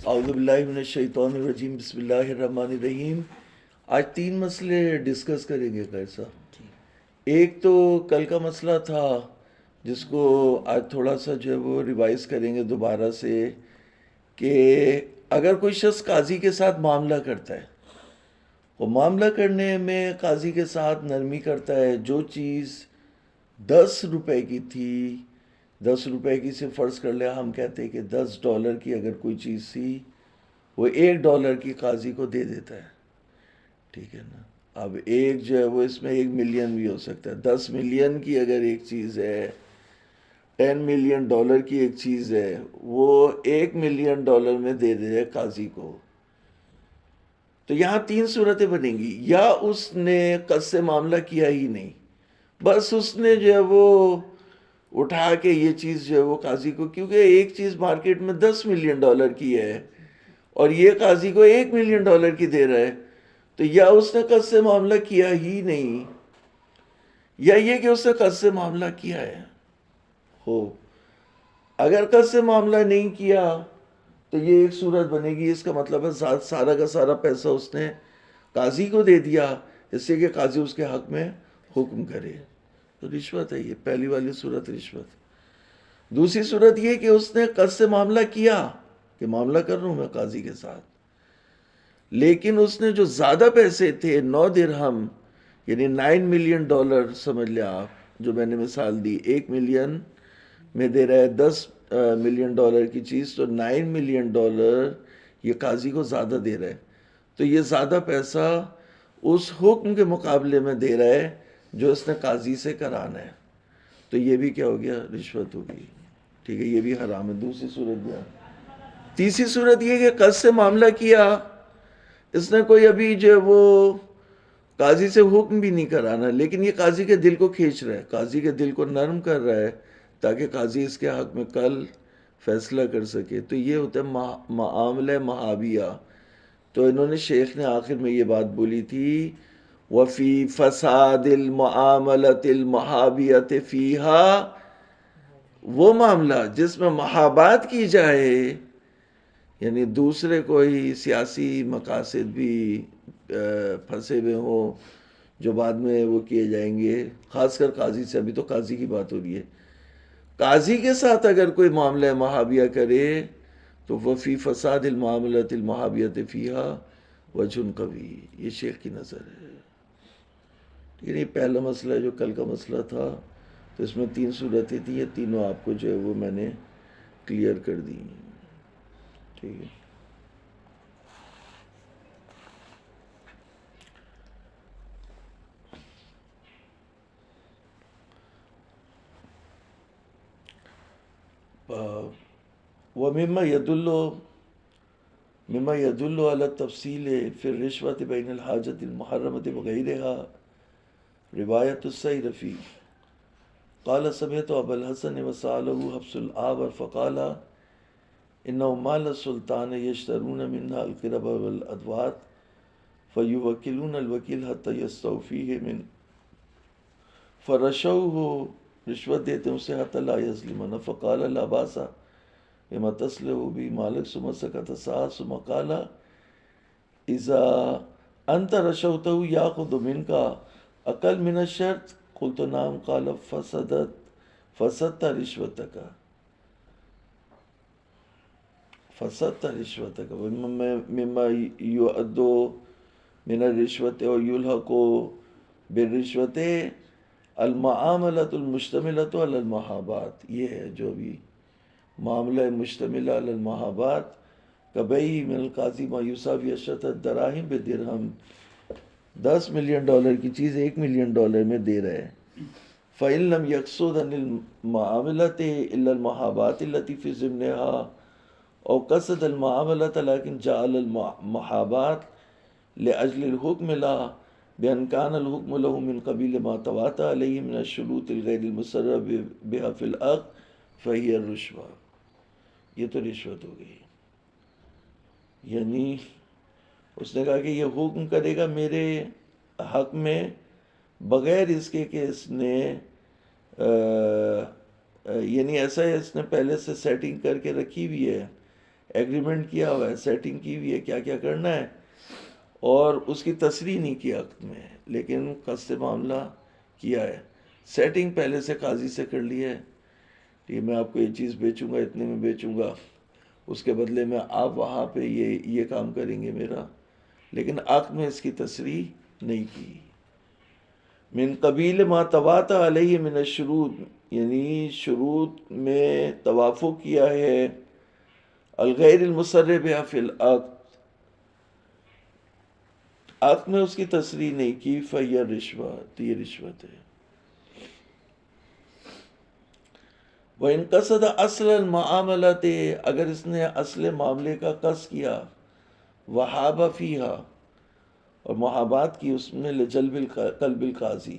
اعوذ باللہ من الشیطان الرجیم، بسم اللہ الرحمن الرحیم۔ آج 3 مسئلے ڈسکس کریں گے قیر صاحب۔ ایک تو کل کا مسئلہ تھا جس کو آج تھوڑا سا جو ہے وہ ریوائز کریں گے دوبارہ سے، کہ اگر کوئی شخص قاضی کے ساتھ معاملہ کرتا ہے، وہ معاملہ کرنے میں قاضی کے ساتھ نرمی کرتا ہے، جو چیز 10 روپے کی تھی، 10 روپے کی سے فرض کر لیا، ہم کہتے ہیں کہ $10 کی اگر کوئی چیز تھی، وہ $1 کی قاضی کو دے دیتا ہے، ٹھیک ہے نا۔ اب ایک جو ہے وہ اس میں 1 ملین بھی ہو سکتا ہے، 10 ملین کی اگر ایک چیز ہے، $10 ملین کی ایک چیز ہے، وہ $1 ملین میں دے دے قاضی کو۔ تو یہاں 3 صورتیں بنیں گی، یا اس نے قصد سے معاملہ کیا ہی نہیں، بس اس نے جو ہے وہ اٹھا کے یہ چیز جو ہے وہ قاضی کو، کیونکہ ایک چیز مارکیٹ میں $10 ملین کی ہے اور یہ قاضی کو $1 ملین کی دے رہا ہے، تو یا اس نے قصد سے معاملہ کیا ہی نہیں، یا یہ کہ اس نے قصد سے معاملہ کیا ہے ہو۔ اگر قصد سے معاملہ نہیں کیا تو یہ ایک صورت بنے گی، اس کا مطلب ہے سارا کا سارا پیسہ اس نے قاضی کو دے دیا، اس سے کہ قاضی اس کے حق میں حکم کرے، تو رشوت ہے۔ یہ پہلی والی صورت رشوت۔ دوسری صورت یہ کہ اس نے قصد سے معاملہ کیا، کہ معاملہ کر رہا ہوں میں قاضی کے ساتھ، لیکن اس نے جو زیادہ پیسے تھے 9 درہم، یعنی $9 ملین سمجھ لیا آپ، جو میں نے مثال دی، 1 ملین میں دے رہا ہے $10 ملین کی چیز، تو $9 ملین یہ قاضی کو زیادہ دے رہا ہے، تو یہ زیادہ پیسہ اس حکم کے مقابلے میں دے رہا ہے جو اس نے قاضی سے کرانا ہے، تو یہ بھی کیا ہو گیا؟ رشوت ہو گئی، ٹھیک ہے، یہ بھی حرام ہے۔ دوسری صورت بھی ہے۔ تیسری صورت یہ کہ قصد سے معاملہ کیا، اس نے کوئی ابھی جو ہے وہ قاضی سے حکم بھی نہیں کرانا، لیکن یہ قاضی کے دل کو کھینچ رہا ہے، قاضی کے دل کو نرم کر رہا ہے تاکہ قاضی اس کے حق میں کل فیصلہ کر سکے، تو یہ ہوتا ہے معاملہ محابیہ۔ تو انہوں نے شیخ نے آخر میں یہ بات بولی تھی، وفی فساد المعاملۃ المحابیۃ فیہا، وہ معاملہ جس میں محابات کی جائے، یعنی دوسرے کوئی سیاسی مقاصد بھی پھنسے ہوئے ہوں جو بعد میں وہ کیے جائیں گے، خاص کر قاضی سے، ابھی تو قاضی کی بات ہو رہی ہے، قاضی کے ساتھ اگر کوئی معاملہ محابیہ کرے تو وہ فی فساد المعاملۃ المحابیۃ فیہا وجہ قوی، یہ شیخ کی نظر ہے۔ یہ پہلا مسئلہ ہے جو کل کا مسئلہ تھا، تو اس میں 3 صورتیں تھیں، یہ تینوں آپ کو جو ہے وہ میں نے کلیئر کر دی، ٹھیک ہے۔ وَمِمَّا يَدُلُّ عَلَى التَّفْصِيلِ فِي الرِّشْوَةِ بَيْنَ الْحَاجَةِ الْمُحَرَّمَةِ وَغَيْرِهَا رِوَایَةُ السَّیرَفِی قال سمعت ابا الحسن وسأله حفص الآور فقال إنه مال السلطان يشترون منها القرب والأدوات فيوكلون الوكيل حتى يستوفيه من، فرشوه، رشوت دیتے ہیں اسے حتی لا یظلمنا، فقال لا باس بما تسلح بی مالک، ثم سکت ساعة ثم قال اذا انت رشوته یاخذ منك اقل من الشرط، قلت نعم، قال فسدت رشوتك مما يؤد من الرشوة ويلحق بالرشوة المعاملة المشتملة على المحابات، یہ ہے جو بھی معاملہ مشتمل علی المحابات، کبھی من القاضی ما یساوی 10 دراہم بدرہم، $10 ملین کی چیز $1 ملین میں دے رہے ہیں۔ فَإِن لَمْ يَقْصُدْ عَنِ الْمُعَامَلَةِ إِلَّا الْمُحَابَاةِ الَّتِي فِي ضِمْنِهَا أَوْ قَصَدَ الْمُعَامَلَةَ لَكِنْ جَعَلَ الْمُحَابَاةَ لِأَجْلِ الْحُكْمِ لَا بِأَنْ كَانَ الْحُكْمُ لَهُ مِنْ قَبِيلِ مَا تَوَاتَرَ عَلَيْهِ مِنَ الشُّرُوطِ الْغَيْرِ الْمُصَرَّحِ بِهَا فِي الْعَقْدِ فَهِيَ الرِّشْوَةُ، یہ تو رشوت ہو گئی۔ یعنی اس نے کہا کہ یہ حکم کرے گا میرے حق میں بغیر اس کے کہ اس نے یعنی ایسا ہے، اس نے پہلے سے سیٹنگ کر کے رکھی ہوئی ہے، ایگریمنٹ کیا ہوا ہے، سیٹنگ کی ہوئی ہے کیا کیا کرنا ہے، اور اس کی تصریح نہیں کی عقد میں، لیکن قصد معاملہ کیا ہے، سیٹنگ پہلے سے قاضی سے کر لی ہے کہ میں آپ کو یہ چیز بیچوں گا، اتنے میں بیچوں گا، اس کے بدلے میں آپ وہاں پہ یہ کام کریں گے میرا، لیکن عقد میں اس کی تصریح نہیں کی۔ من قبیل ما تواتع علیہ من الشروط، یعنی شروط میں توافق کیا ہے، الغیر المصرح بها فی العقد، عقد میں اس کی تصریح نہیں کی، فہی رشوت، یہ رشوت ہے۔ وَإِن قصد اصل المعاملۃ، اگر اس نے اصل معاملے کا قصد کیا، وحاب فیہا، اور محابات کی اس میں، لجلب قلب القاضی،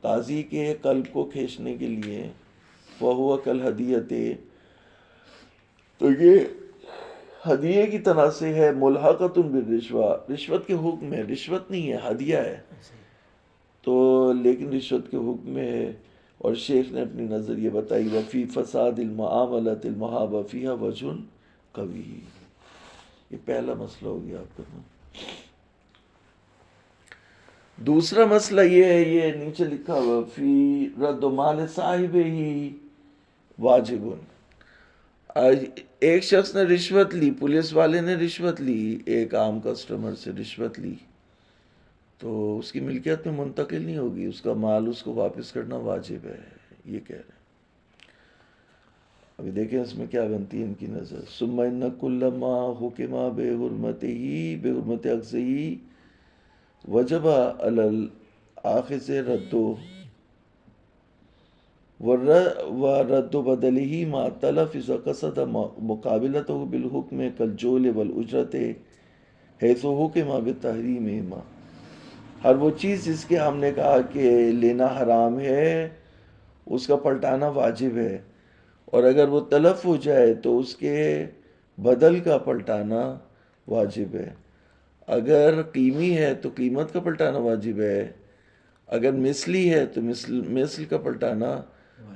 قاضی کے قلب کو کھینچنے کے لیے، وَهُوَ كَالْهَدِيَّةِ، تو یہ ہدیے کی طرح سے ہے، ملحقۃ بالرشوہ، رشوت کے حکم میں، رشوت نہیں ہے، ہدیہ ہے تو، لیکن رشوت کے حکم میں ہے۔ اور شیخ نے اپنی نظر یہ بتائی، وفی فساد المعاملۃ المحابہ فیہا وجہ قوی، یہ پہلا مسئلہ ہو گیا آپ کا۔ دوسرا مسئلہ یہ ہے، یہ نیچے لکھا ہوا، فی رد مال صاحب ہی واجب، ایک شخص نے رشوت لی، پولیس والے نے رشوت لی، ایک عام کسٹمر سے رشوت لی، تو اس کی ملکیت میں منتقل نہیں ہوگی، اس کا مال اس کو واپس کرنا واجب ہے، یہ کہہ رہے ہیں۔ ابھی دیکھیں اس میں کیا بنتی ہے ان کی نظر، ثم ان کل ما حکم بحرمتہ، بحرمت اخذہ، وجب علی الاخذ ورد بدلہ ما تلف اذا قصد مقابلتہ بالحکم کالجول والاجرت حیث حکم بتحریمہما، ہر وہ چیز جس کے ہم نے کہا کہ لینا حرام ہے اس کا پلٹانا واجب ہے، اور اگر وہ تلف ہو جائے تو اس کے بدل کا پلٹانا واجب ہے، اگر قیمی ہے تو قیمت کا پلٹانا واجب ہے، اگر مثلی ہے تو مثل کا پلٹانا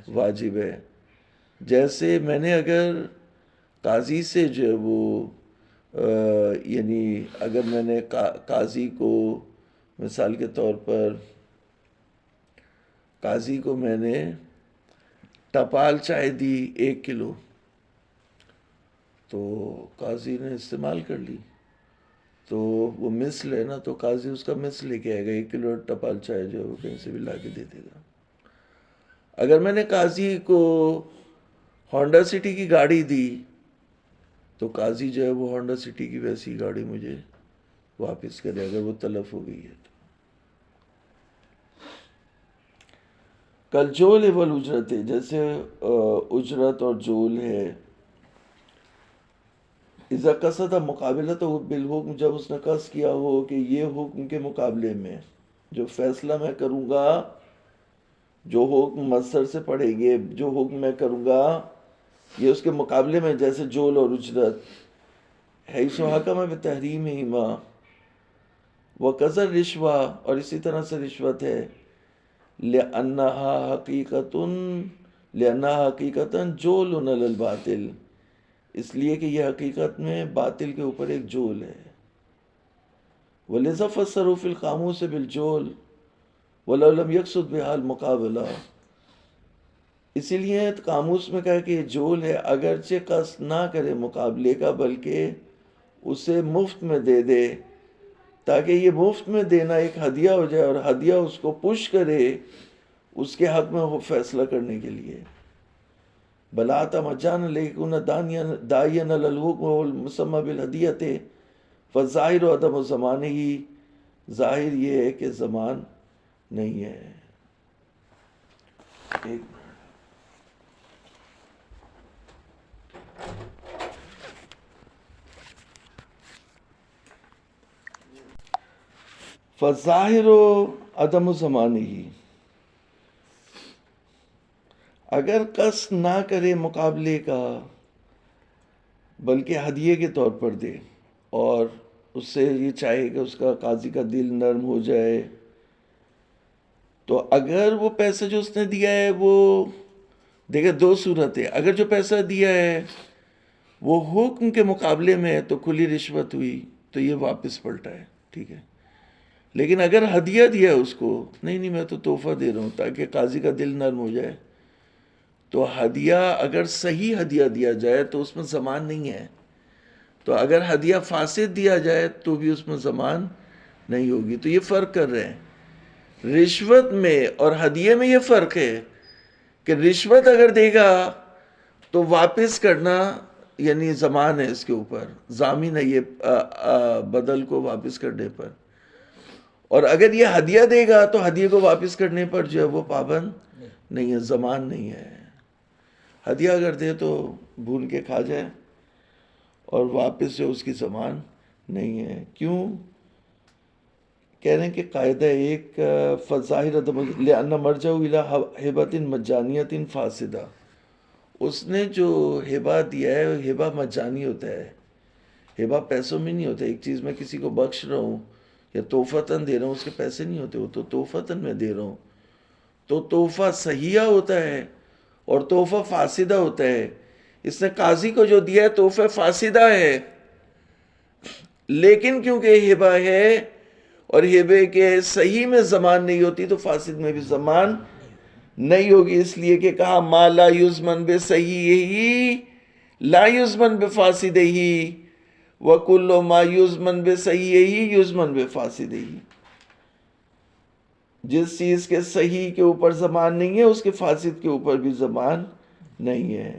واجب ہے۔ جیسے میں نے اگر قاضی سے جو ہے وہ یعنی اگر میں نے قاضی کو مثال کے طور پر قاضی کو میں نے ٹپال چائے دی 1 کلو، تو قاضی نے استعمال کر لی، تو وہ مثل ہے نا، تو قاضی اس کا مثل لے کے آئے گا، 1 کلو ٹپال چائے جو ہے وہ کہیں سے بھی لا کے دے دے گا۔ اگر میں نے قاضی کو ہونڈا سٹی کی گاڑی دی تو قاضی جو ہے وہ ہونڈا سٹی کی ویسی گاڑی مجھے واپس کرے، اگر وہ تلف ہو گئی ہے تو۔ کل جول والاجرت، جیسے اجرت اور جول ہے، اذا قصد مقابلتہ بالحکم، جب اس نے قصد کیا ہو کہ یہ حکم کے مقابلے میں جو فیصلہ میں کروں گا، جو حکم مصدر سے پڑھیں گے، جو حکم میں کروں گا یہ اس کے مقابلے میں، جیسے جول اور اجرت، حیث حکم بتحریمہما، وقذر رشوہ، اور اسی طرح سے رشوت ہے، لأنہا حقیقتاً جول علی الباطل، اس لیے کہ یہ حقیقت میں باطل کے اوپر ایک جول ہے، وَلِذَا فَسَّرُوا فِي الْقَامُوسِ بِالْجُولِ وَلَوْ لَمْ يَقْصُدْ بِهَا الْمُقَابَلَةَ، اسی لیے قاموس میں کہا کہ یہ جول ہے، اگرچہ قصد نہ کرے مقابلے کا بلکہ اسے مفت میں دے دے، تاکہ یہ مفت میں دینا ایک ہدیہ ہو جائے، اور ہدیہ اس کو پش کرے اس کے حق میں وہ فیصلہ کرنے کے لیے۔ بلاتا مجانا لیکن داعین علی الحکم والمسمى بالہدیۃ، فالظاہر عدم زمان ہی، ظاہر یہ ہے کہ زمان نہیں ہے۔ ایک فظاہر عدم زمان ہی، اگر قصد نہ کرے مقابلے کا بلکہ ہدیے کے طور پر دے، اور اس سے یہ چاہے کہ اس کا قاضی کا دل نرم ہو جائے، تو اگر وہ پیسہ جو اس نے دیا ہے وہ، دیکھیں 2 صورت ہے، اگر جو پیسہ دیا ہے وہ حکم کے مقابلے میں تو کھلی رشوت ہوئی تو یہ واپس پلٹا ہے، ٹھیک ہے. لیکن اگر ہدیہ دیا اس کو، نہیں میں تو تحفہ دے رہا ہوں تاکہ قاضی کا دل نرم ہو جائے، تو ہدیہ اگر صحیح ہدیہ دیا جائے تو اس میں ضمان نہیں ہے. تو اگر ہدیہ فاسد دیا جائے تو بھی اس میں ضمان نہیں ہوگی. تو یہ فرق کر رہے ہیں رشوت میں اور ہدیے میں. یہ فرق ہے کہ رشوت اگر دے گا تو واپس کرنا یعنی ضمان ہے اس کے اوپر، ضامن ہے یہ بدل کو واپس کرنے پر. اور اگر یہ ہدیہ دے گا تو ہدیے کو واپس کرنے پر جو ہے وہ پابند نہیں ہے، ضمان نہیں ہے. ہدیہ اگر دے تو بھون کے کھا جائے اور واپس سے اس کی ضمان نہیں ہے. کیوں؟ کہہ رہے ہیں کہ قاعدہ ایک فظاہر لأن مرجع الی ہبۃ مجانیۃ فاسدہ. اس نے جو ہبہ دیا ہے وہ ہبہ مجانی ہوتا ہے، ہبہ پیسوں میں نہیں ہوتا. ایک چیز میں کسی کو بخش رہا ہوں یا تحفتاً دے رہا ہوں، اس کے پیسے نہیں ہوتے، وہ تو تحفتاً میں دے رہا ہوں. تو تحفہ صحیحہ ہوتا ہے اور تحفہ فاسدہ ہوتا ہے. اس نے قاضی کو جو دیا ہے تحفہ فاسدہ ہے، لیکن کیونکہ ہبہ ہے اور ہبے کے صحیح میں ضمان نہیں ہوتی تو فاسد میں بھی ضمان نہیں ہوگی. اس لیے کہ کہا ما لا یضمن بصحیحہ لا یضمن بفاسدہ وکل ما یضمن بصحیحہ یضمن بفاسدہ. جس چیز کے صحیح کے اوپر ضمان نہیں ہے اس کے فاسد کے اوپر بھی ضمان نہیں ہے.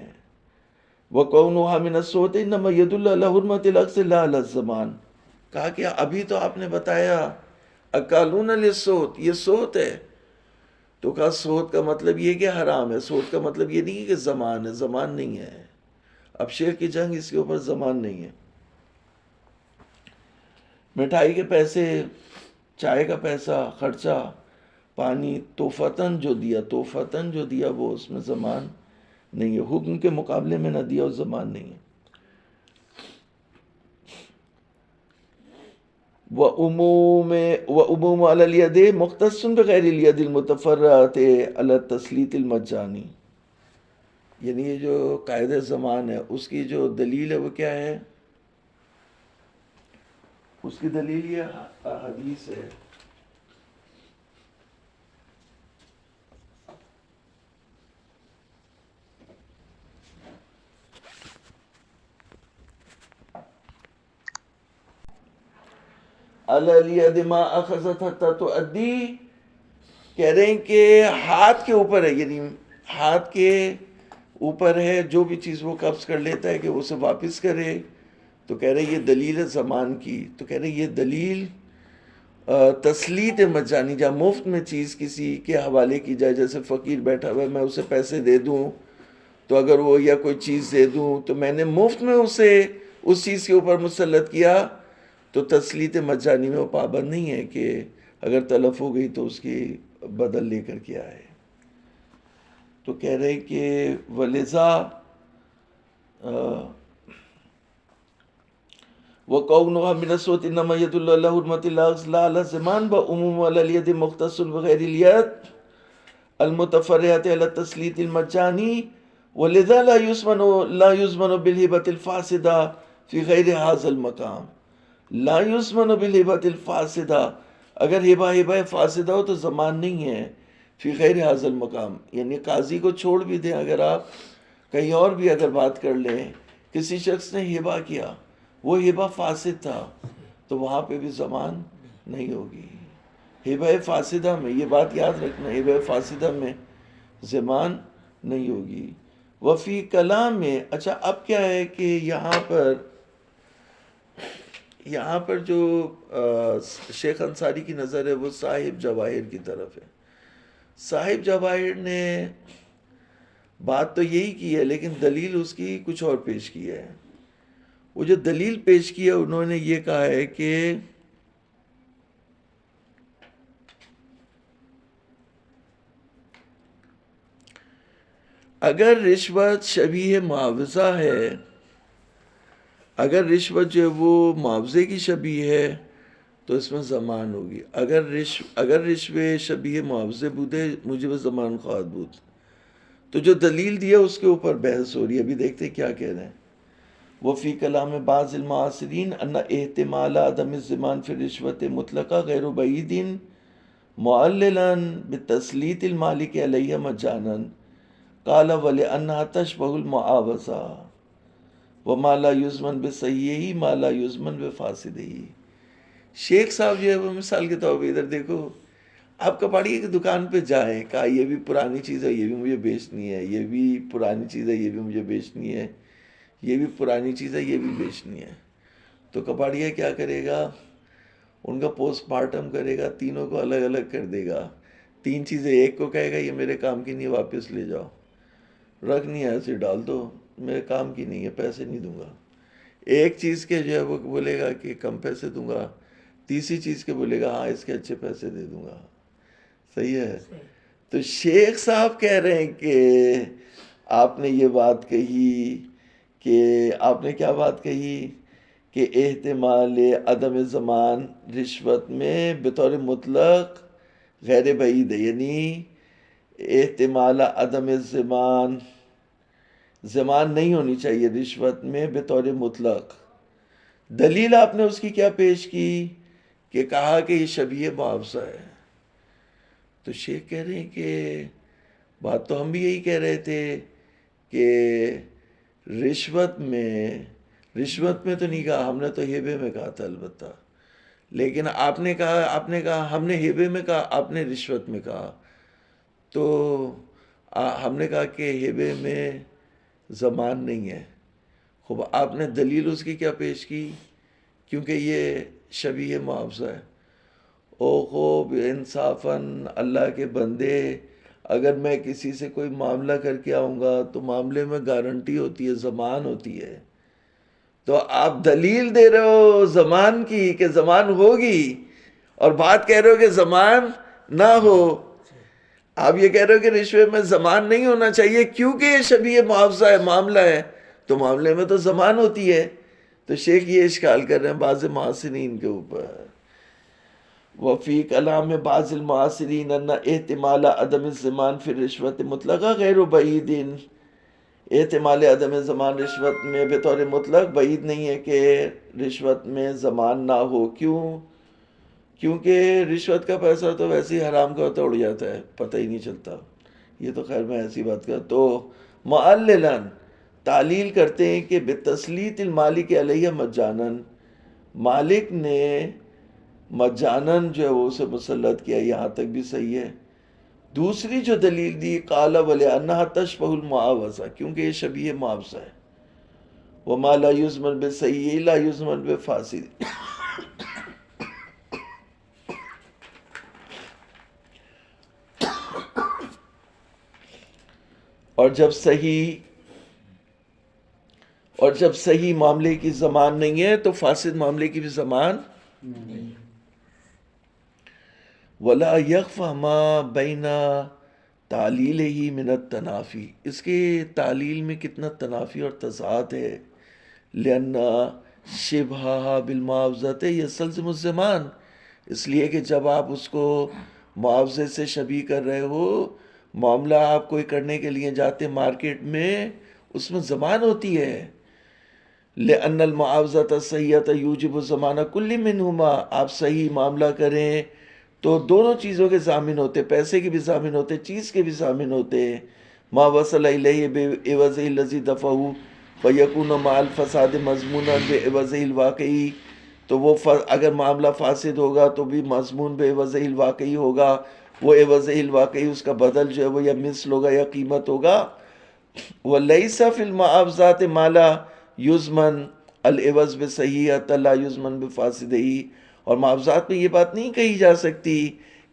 وَقَوْنُهَا مِنَ الصُّوتِ إِنَّمَا يَدُلُّ عَلَى حُرْمَةِ الْعَقْصِ لَا عَلَى الزَّمَانِ. کہا کہ ابھی تو آپ نے بتایا اکالون للصوت، یہ صوت ہے. تو کہا صوت کا مطلب یہ کہ حرام ہے، صوت کا مطلب یہ نہیں کہ زمان ہے، زمان نہیں ہے. اب شیخ کی جنگ اس کے اوپر زمان نہیں ہے. مٹھائی کے پیسے، چائے کا پیسہ، خرچہ، پانی تحفتاً جو دیا وہ اس میں زمان نہیں ہے. حکم کے مقابلے میں نہ دیا اور زمان نہیں ہے. وَعُمُومُ عَلَى الْيَدِ مُخْتَصٌ بِغَيْرِ الْيَدِ الْمُتَفَرَّعَةِ عَلَى التَّسْلِيطِ الْمَجَّانِ. یعنی یہ جو قاعدہ زمان ہے اس کی جو دلیل ہے وہ کیا ہے؟ اس کی دلیل یہ حدیث ہے. عَلَى الْيَدِ مَا أَخَذَتْ حَتَّى تُؤَدِّي. کہہ رہے ہیں کہ ہاتھ کے اوپر ہے، یعنی ہاتھ کے اوپر ہے جو بھی چیز وہ قبض کر لیتا ہے کہ اسے واپس کرے. تو کہہ رہے یہ دلیل ہے زمان کی. تو کہہ رہے یہ دلیل تسلیط مجانی، جہاں مفت میں چیز کسی کے حوالے کی جائے، جیسے فقیر بیٹھا ہوا ہے میں اسے پیسے دے دوں تو اگر وہ یا کوئی چیز دے دوں تو میں نے مفت میں اسے اس چیز کے اوپر مسلط کیا تو تسلیط مجانی میں وہ پابند نہیں ہے کہ اگر تلف ہو گئی تو اس کی بدل لے کر کے آئے. تو کہہ رہے کہ ولذا وَقَوْنُهَا مِنَ الصُّوتِ إِنَّمَا يَدُلُّ عَلَى حُرْمَةِ الْعَقْصِ لَا عَلَى الزَّمَانِ وَعُمُومُ عَلَى الْيَدِ مُخْتَصٌ بِغَيْرِ الْيَدِ الْمُتَفَرِّعَةِ عَلَى التَّسْلِيطِ الْمَجَّانِ وَلِذَا لَا يُضْمَنُ بِالْهِبَةِ الْفَاسِدَةِ فِي غَيْرِ هَذَا الْمَقَامِ. لا يُضْمَنُ بِالْهِبَةِ الْفَاسِدَةِ، اگر ہبہ فاسدہ ہو تو ضمان نہیں ہے. فی غیر هذا المقام، یعنی قاضی کو چھوڑ بھی دیں، اگر آپ کہیں اور بھی اگر بات کر لیں، کسی شخص نے ہبہ کیا وہ ہبہ فاسد تھا تو وہاں پہ بھی ضمان نہیں ہوگی. ہبہ فاسدہ میں یہ بات یاد رکھنا، ہبہ فاسدہ میں ضمان نہیں ہوگی. وفی کلام میں اچھا اب کیا ہے کہ یہاں پر جو شیخ انصاری کی نظر ہے وہ صاحب جواہر کی طرف ہے. صاحب جواہر نے بات تو یہی کی ہے لیکن دلیل اس کی کچھ اور پیش کی ہے. وہ جو دلیل پیش کی ہے انہوں نے یہ کہا ہے کہ اگر رشوت شبیہ معاوضہ ہے، اگر رشوت جو ہے وہ معاوضے کی شبیہ ہے تو اس میں ضمان ہوگی. اگر رشوت شبیہ معاوضے بودے موجب زمان خواہد بود. تو جو دلیل دیا اس کے اوپر بحث ہو رہی ہے، ابھی دیکھتے کیا کہہ رہے ہیں. وفی کلام بعض المعاصرین ان احتمال عدم الضمان فی الرشوت مطلقہ غیر بعید معللا بتسلیط المالک علیہ مجانا قال ولانها تشبہ المعاوضہ وما لا یضمن بصحیحہ ما لا یضمن بفاسدہ. شیخ صاحب جو ہے وہ مثال کے طور پہ ادھر دیکھو، آپ کباڑی کی دکان پہ جائیں، کہا یہ بھی پرانی چیز ہے یہ بھی مجھے بیچنی ہے، یہ بھی پرانی چیز ہے یہ بھی مجھے بیچنی ہے، یہ بھی پرانی چیز ہے یہ بھی بیچنی ہے. تو کباڑیا کیا کرے گا؟ ان کا پوسٹ مارٹم کرے گا، تینوں کو الگ الگ کر دے گا. 3 چیزیں ایک کو کہے گا یہ میرے کام کی نہیں، واپس لے جاؤ، رکھنی ہے ایسے ڈال دو، میرے کام کی نہیں ہے، پیسے نہیں دوں گا. ایک چیز کے جو ہے وہ بولے گا کہ کم پیسے دوں گا، تیسری چیز کے بولے گا ہاں اس کے اچھے پیسے دے دوں گا. صحیح ہے. تو شیخ صاحب کہہ رہے ہیں کہ آپ نے یہ بات کہی کہ آپ نے کیا بات کہی کہ احتمال عدم زمان رشوت میں بطور مطلق غیر بعید ہے، یعنی احتمال عدم زمان نہیں ہونی چاہیے رشوت میں بطور مطلق. دلیل آپ نے اس کی کیا پیش کی کہ کہا کہ یہ شبیہ معاوضہ ہے. تو شیخ کہہ رہے ہیں کہ بات تو ہم بھی یہی کہہ رہے تھے کہ رشوت میں تو نہیں کہا، ہم نے تو ہیبے میں کہا تھا البتہ، لیکن آپ نے کہا ہم نے ہیبے میں کہا، آپ نے رشوت میں کہا. تو ہم نے کہا کہ ہیبے میں زمان نہیں ہے. خوب آپ نے دلیل اس کی کیا پیش کی؟ کیونکہ یہ شبیہ معاوضہ ہے. او خوب انصافاً اللہ کے بندے، اگر میں کسی سے کوئی معاملہ کر کے آؤں گا تو معاملے میں گارنٹی ہوتی ہے، زمان ہوتی ہے. تو آپ دلیل دے رہے ہو زمان کی کہ زمان ہوگی، اور بات کہہ رہے ہو کہ زمان نہ ہو. آپ یہ کہہ رہے ہو کہ رشوے میں زمان نہیں ہونا چاہیے کیونکہ یہ شبیہ معاوضہ ہے، معاملہ ہے، تو معاملے میں تو زمان ہوتی ہے. تو شیخ یہ اشکال کر رہے ہیں بعض معاصرین کے اوپر. وفی کلام بعض المعاصرین ان احتمال عدم الزمان فی الرشوت مطلقہ غیر بعید. احتمال عدم زمان رشوت میں بطور مطلق بعید نہیں ہے کہ رشوت میں زمان نہ ہو. کیونکہ رشوت کا پیسہ تو ویسے ہی حرام کا ہوتا اڑ جاتا ہے، پتہ ہی نہیں چلتا. یہ تو خیر میں ایسی بات کر. تو معللاً تعلیل کرتے ہیں کہ بتسلیط المالک علیہ مجانن، مالک نے مجانن جو ہے وہ اسے مسلط کیا، یہاں تک بھی صحیح ہے. دوسری جو دلیل دی قال ولانها تشبہ المعاوضہ، کیونکہ یہ شبیہ معاوضہ ہے. وما لا یضمن بصحیح لا یضمن بفاسد. اور جب صحیح معاملے کی زمان نہیں ہے تو فاسد معاملے کی بھی زمان نہیں. ولا یخفی ما بین تعلیلہ من التنافی، اس کے تعلیل میں کتنا تنافی اور تضاد ہے. لأن شبہہ بالمعاوضۃ یستلزم الزمان، اس لیے کہ جب آپ اس کو معاوضے سے شبیہ کر رہے ہو، معاملہ آپ کوئی کرنے کے لیے جاتے مارکیٹ میں، اس میں زمان ہوتی ہے. لأن المعاوضۃ الصحیحۃ یوجب الضمان کل منہما، آپ صحیح معاملہ کریں تو دونوں چیزوں کے ضامن ہوتے، پیسے کے بھی ضامن ہوتے، چیز کے بھی ضامن ہوتے. ما وصل الیہ بعوضہ الذی دفعہ فیکون مع الفساد مضمونا بعوضہ الواقعی، تو وہ اگر معاملہ فاسد ہوگا تو بھی مضمون بعوضہ الواقعی ہوگا. وہ عوضہ الواقعی اس کا بدل جو ہے وہ یا مثل ہوگا یا قیمت ہوگا. ولیس فی المعاوضات ما لا یضمن العوض بصحیحۃ لا یضمن بفاسدہ، اور معاوضات میں یہ بات نہیں کہی جا سکتی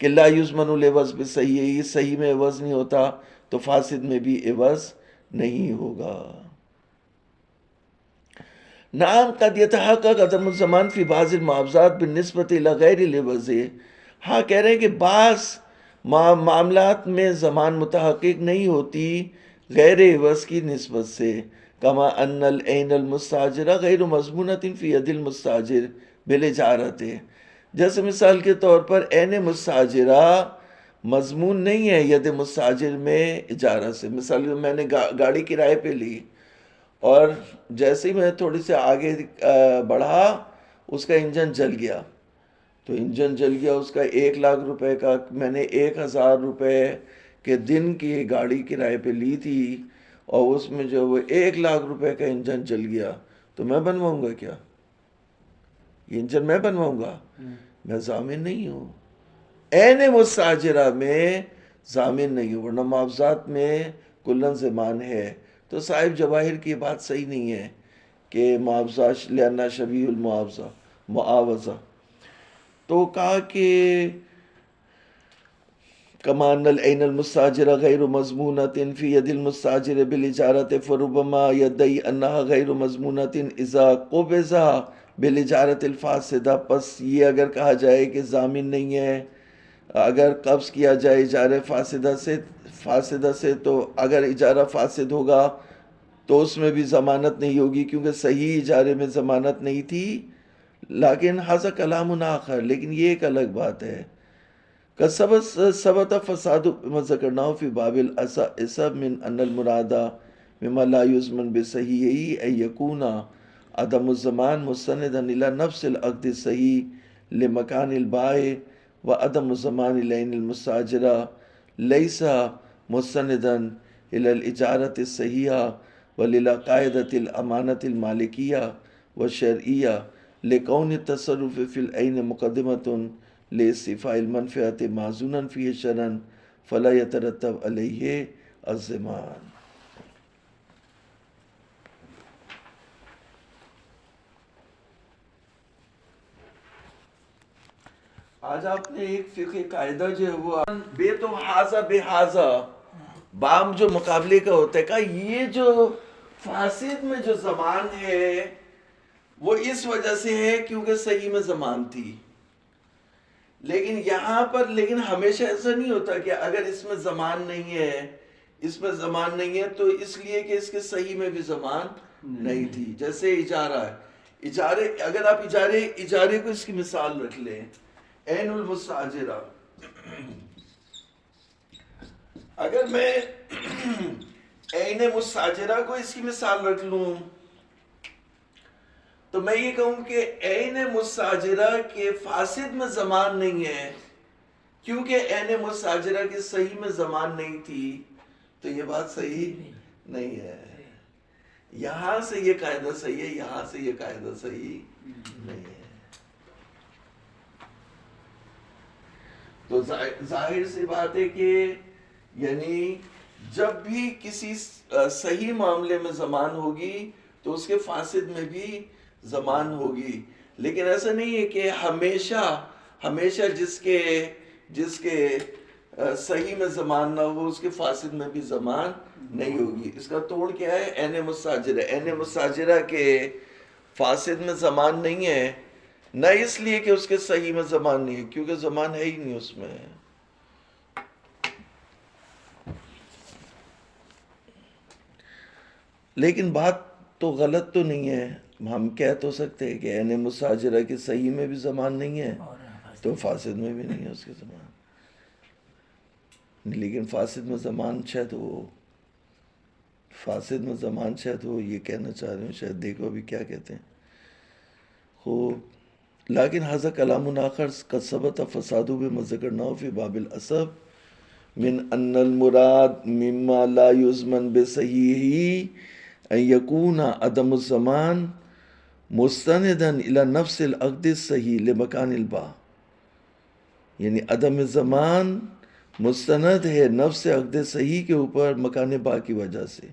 کہ لا یضمن العوض بصحیح، صحیح میں عوض نہیں ہوتا تو فاسد میں بھی عوض نہیں ہوگا. نعم قد یتحقق عدم الزمان فی بعض المعاوضات بالنسبۃ الی غیر العوض. ہاں کہہ رہے ہیں کہ بعض معاملات میں زمان متحقق نہیں ہوتی غیر عوض کی نسبت سے. کما ان العین المستاجرہ غیر مضمونۃ فی ید المستاجر بالاجارۃ، جیسے مثال کے طور پر عین مستاجرہ مضمون نہیں ہے ید مستاجر میں اجارہ سے. مثال میں نے گاڑی کرائے پہ لی اور جیسے ہی میں تھوڑی سے آگے بڑھا اس کا انجن جل گیا. تو انجن جل گیا اس کا 1,00,000 روپے کا. میں نے 1,000 روپے کے دن کی گاڑی کرائے پہ لی تھی اور اس میں جو وہ 1,00,000 روپے کا انجن جل گیا تو میں بنواؤں گا کیا؟ یہ انجن میں بنواؤں گا؟ میں ضامن نہیں ہوں. عین مستاجرہ میں ضامن نہیں ہوں، ورنہ معاوضات میں کلن ضمان ہے. تو صاحب جواہر کی بات صحیح نہیں ہے کہ معاوضہ لینا شبیہ المعاوضہ معاوضہ. تو کہا کہ کمان العین المستاجرہ غیر مضمونۃ فی ید المستاجر بالاجارۃ فربما یدعی انہا غیر مضمونۃ اذا قبض بالاجارۃ الفاسدہ. پس یہ اگر کہا جائے کہ ضامن نہیں ہے اگر قبض کیا جائے اجارہ فاسدہ سے تو اگر اجارہ فاسد ہوگا تو اس میں بھی ضمانت نہیں ہوگی کیونکہ صحیح اجارے میں ضمانت نہیں تھی. لیکن ھذا کلام آخر، لیکن یہ ایک الگ بات ہے. ثبت فساد ما ذکرناه فی باب الاسب من ان المراد مما لا یضمن بصحیحہ ان یکون عدم الضمان مستندا الی نفس العقد الصحیح لمکان البائع وعدم الضمان لعین المستاجرہ لیس مستندا الی الاجارۃ الصحیحہ والی قاعدۃ الامانۃ المالکیہ والشرعیہ لکون التصرف فی العین مقدمۃ لاستیفاء المنفعۃ معزونا فیہ شرعا فلا یترتب علیہ الضمان. آج آپ نے ایک فقہی قاعدہ جو ہے وہ بے تو حاضہ بے حاضہ بام جو مقابلے کا ہوتا ہے کہ یہ جو فاسد میں جو زمان ہے وہ اس وجہ سے ہے کیونکہ صحیح میں زمان تھی. لیکن یہاں پر لیکن ہمیشہ ایسا نہیں ہوتا کہ اگر اس میں زمان نہیں ہے تو اس لیے کہ اس کے صحیح میں بھی زمان نہیں تھی. جیسے اجارہ ہے، اگر آپ اجارے کو اس کی مثال رکھ لیں، عین المستاجرہ. اگر میں عین مستاجرہ کو اس کی مثال رکھ لوں تو میں یہ کہوں کہ عین مستاجرہ کے فاسد میں زمان نہیں ہے کیونکہ عین مستاجرہ کے صحیح میں زمان نہیں تھی. تو یہ بات صحیح نہیں ہے. یہاں سے یہ قاعدہ صحیح ہے، یہاں سے یہ قاعدہ صحیح نہیں ہے. تو ظاہر سی بات ہے کہ یعنی جب بھی کسی صحیح معاملے میں زمان ہوگی تو اس کے فاسد میں بھی زمان ہوگی. لیکن ایسا نہیں ہے کہ ہمیشہ جس کے صحیح میں زمان نہ ہو اس کے فاسد میں بھی زمان نہیں ہوگی. اس کا توڑ کیا ہے؟ عین مستاجرہ. عین مستاجرہ کے فاسد میں زمان نہیں ہے، نہ اس لیے کہ اس کے صحیح میں زمان نہیں ہے کیونکہ زمان ہے ہی نہیں اس میں. لیکن بات تو غلط تو نہیں ہے. ہم کہہ تو سکتے ہیں کہ عین مستاجرہ کے صحیح میں بھی زمان نہیں ہے تو فاسد میں بھی نہیں ہے اس کے زمان. لیکن فاسد میں زمان شاید وہ یہ کہنا چاہ رہے ہیں، شاید دیکھو ابھی کیا کہتے ہیں. خوب. لیکن ھذا کلام آخر قد ثبت فسادہ بما ذکرناہ فی باب الاسب من ان المراد مما لا یضمن بصحیحہ ان یکون عدم الضمان مستندا الی نفس العقد الصحیح لمکان الباء. یعنی عدم زمان مستند ہے نفس عقد صحیح کے اوپر مکان با کی وجہ سے.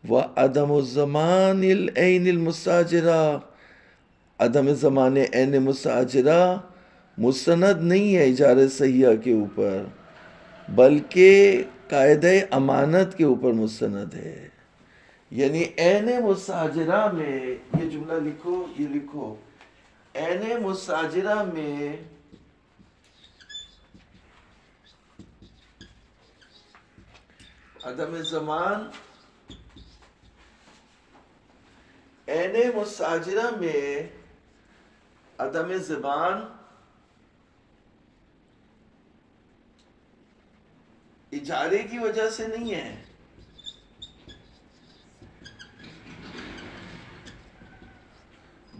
وعدم الزمان العین المستاجرہ، عدم زمان عین مستاجرہ مستند نہیں ہے اجارہ صحیحہ کے اوپر بلکہ قاعدہ امانت کے اوپر مستند ہے. یعنی عین مستاجرہ میں یہ جملہ لکھو عین مستاجرہ میں عدم زمان، عین مستاجرہ میں عدم زمان اجارے کی وجہ سے نہیں ہے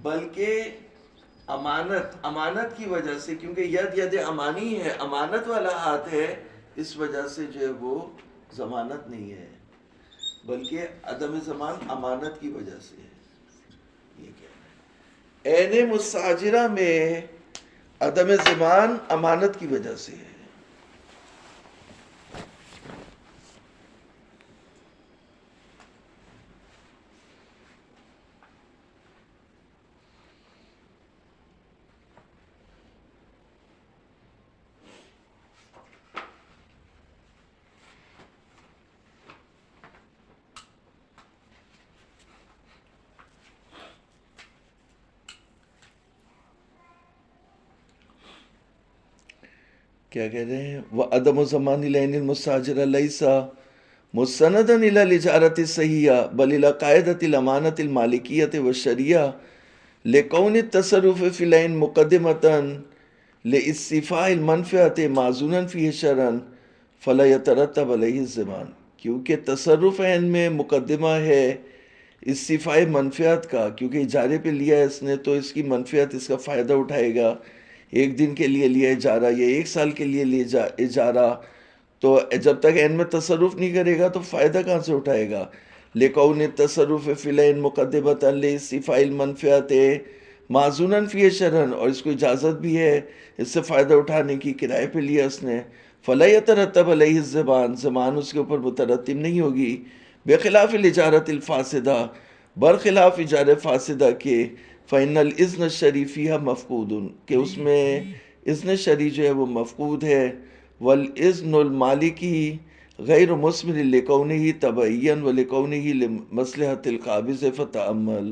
بلکہ امانت کی وجہ سے، کیونکہ ید امانی ہے، امانت والا ہاتھ ہے، اس وجہ سے جو ہے وہ ضمانت نہیں ہے، بلکہ عدم ضمان امانت کی وجہ سے ہے. یہ کہنا ہے عین مستاجرہ میں عدم ضمان امانت کی وجہ سے ہے. کیا کہہ رہے ہیں؟ وَعَدَمُ زَمَانِ الْعَيْنِ الْمُسْتَأْجَرَ لَيْسَ مُسْتَنَدًا إِلَى الْإِجَارَةِ الصَّحِيحَةِ بَلْ إِلَى قَاعِدَةِ الْأَمَانَةِ الْمَالِكِيَّةِ وَالشَّرْعِيَّةِ لِكَوْنِ التَّصَرُّفِ فِي الْعَيْنِ مُقَدِّمَةً لِإِسْتِيفَاءِ الْمَنْفَعَةِ مَعْزُونًا فِيهِ شَرْعًا فَلَا يَتَرَتَّبُ عَلَيْهِ الضَّمَانُ. کیونکہ تصرف عین میں مقدمہ ہے استیفاء منفعت کا، کیونکہ اجارے پہ لیا ہے اس نے تو اس کی منفعت، اس کا فائدہ اٹھائے گا. ایک دن کے لیے لیا اجارہ یا ایک سال کے لیے لیا اجارہ، تو جب تک عین میں تصرف نہیں کرے گا تو فائدہ کہاں سے اٹھائے گا. لِكَوْنِ التَّصَرُّفِ فِي الْعَيْنِ مُقَدِّمَةً لِإِسْتِيفَاءِ الْمَنْفَعَةِ مَعْزُونًا فِيهِ شَرْعًا، اور اس کو اجازت بھی ہے اس سے فائدہ اٹھانے کی، کرائے پہ لیا اس نے. فَلَا يَتَرَتَّبُ عَلَيْهِ الضَّمَانُ، ضمان اس کے اوپر مترتب نہیں ہوگی. بخلاف الإجارة الفاسدہ، برخلاف اجارہ فاسدہ کے. فَإِنَّ الْإِذْنَ الشَّرْعِيَّ فِيهَا مَفْقُودٌ، کہ اس میں اذن شرعی جو ہے وہ مفقود ہے. وَالْإِذْنُ الْمَالِكِ غَيْرُ مُثْمِرٍ لِكَوْنِهِ تَبَعِّيًّا وَلِكَوْنِهِ لِمَصْلَحَةِ الْقَابِضِ فَتَأَمَّلْ.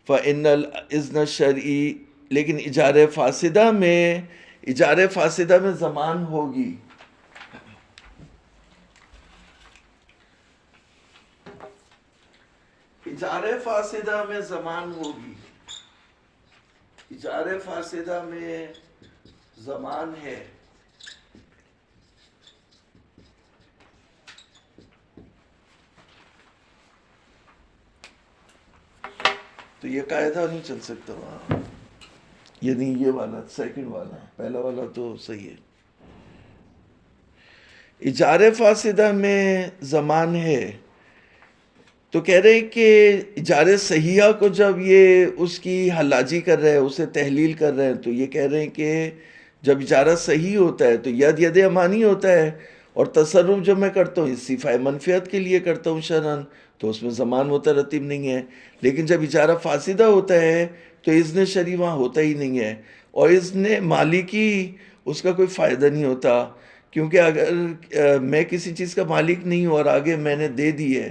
فَإِنَّ الْإِذْنَ الشَّرْعِيَّ، لیکن اجارہ فاسدہ میں ضمان ہوگی. اجارہ فاسدہ میں ضمان ہوگی، اجارہ فاسدہ میں ضمان ہے. تو یہ قاعدہ نہیں چل سکتا وہاں، یعنی یہ والا سیکنڈ والا، پہلا والا تو صحیح ہے. اجارہ فاسدہ میں ضمان ہے تو کہہ رہے ہیں کہ اجارہ صحیحہ کو جب یہ اس کی حلاجی کر رہے ہیں، اسے تحلیل کر رہے ہیں، تو یہ کہہ رہے ہیں کہ جب اجارہ صحیح ہوتا ہے تو ید امانی ہوتا ہے، اور تصرف جب میں کرتا ہوں استیفاء منفعت کے لیے کرتا ہوں شرعاً، تو اس میں ضمان مترتب نہیں ہے. لیکن جب اجارہ فاسدہ ہوتا ہے تو اذن شرعی وہاں ہوتا ہی نہیں ہے، اور اذن مالکی اس کا کوئی فائدہ نہیں ہوتا، کیونکہ اگر میں کسی چیز کا مالک نہیں ہوں اور آگے میں نے دے دی ہے.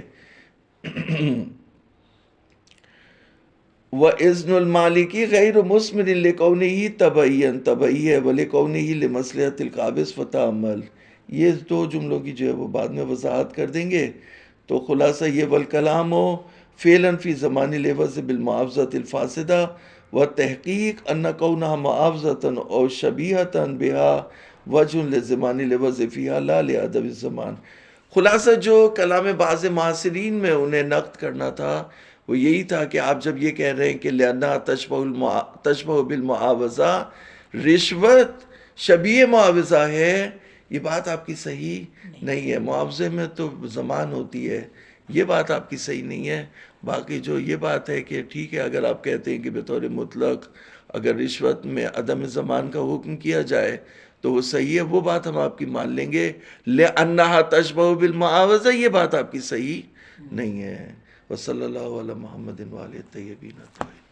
وَإِذْنُ الْمَالِكِ غَيْرُ مُثْمِرٍ لِكَوْنِهِ تَبَعِّيًّا، طبعی ہے، وَلِكَوْنِهِ لِمَصْلَحَةِ الْقَابِضِ فَتَأَمَّلْ. یہ دو جملوں کی جو ہے وہ بعد میں وضاحت کر دیں گے. تو خلاصہ یہ وَالْكَلَامُ فِعْلًا فِي زَمَانِ الْعِوَضِ بِالْمُعَاوَضَةِ الْفَاسِدَةِ وَالتَّحْقِيقُ أَنَّ كَوْنَهَا مُعَاوَضَةً أَوْ شَبِيهَةً بِهَا وَجْهٌ لِزَمَانِ الْعِوَضِ فِيهَا لَا لِعَدَمِ الزَّمَانِ. خلاصہ جو کلام بعض معاصرین میں انہیں نقد کرنا تھا وہ یہی تھا کہ آپ جب یہ کہہ رہے ہیں کہ لِأَنَّهَا تَشْبَهُ بِالْمُعَاوَضَةِ، رشوت شبیہ معاوضہ ہے، یہ بات آپ کی صحیح نہیں ہے. معاوضے میں تو ضمان ہوتی ہے، یہ بات آپ کی صحیح نہیں ہے. باقی جو یہ بات ہے کہ ٹھیک ہے، اگر آپ کہتے ہیں کہ بطور مطلق اگر رشوت میں عدم ضمان کا حکم کیا جائے تو وہ صحیح ہے، وہ بات ہم آپ کی مان لیں گے. لِأَنَّهَا تَشْبَهُ بِالْمُعَاوَضَةِ، یہ بات آپ کی صحیح نہیں ہے. وصلی اللہ علی محمد وآلہ الطیبین الطاہرین.